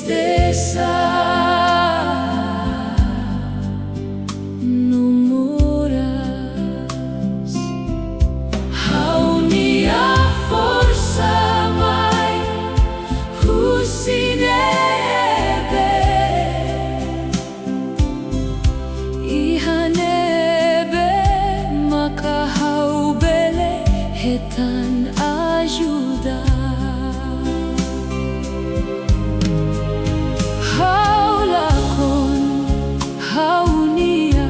tristeza no moras. Haunia força mai husinebe ihanebe makahaubele hetan ajuda. Haunia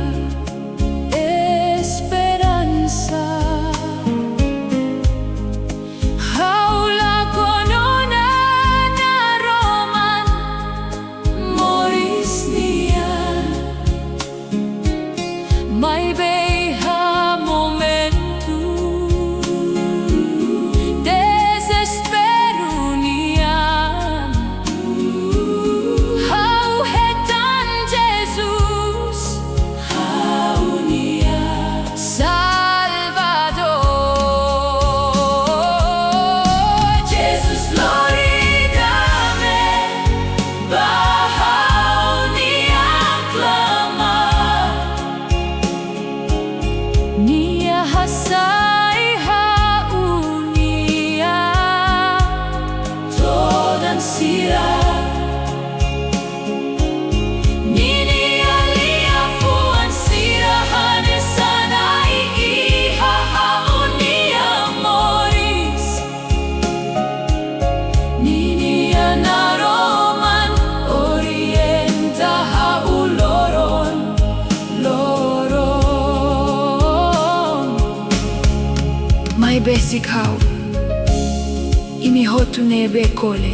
esperanza, haula konona na roman moris niya, may beha momentu desespero niyan. Nia hasai haunia todan sira nini alia fuan sira hanesanai iha haunia moris nini anaroman orienta hauloron may basic how imihotu nebe kole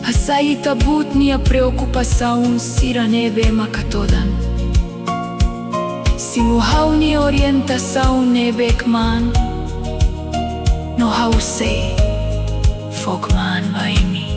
hasai tabut niya preocupação sira nebe makatodan simuhau ni orientação nebe kman no how say fokman by me.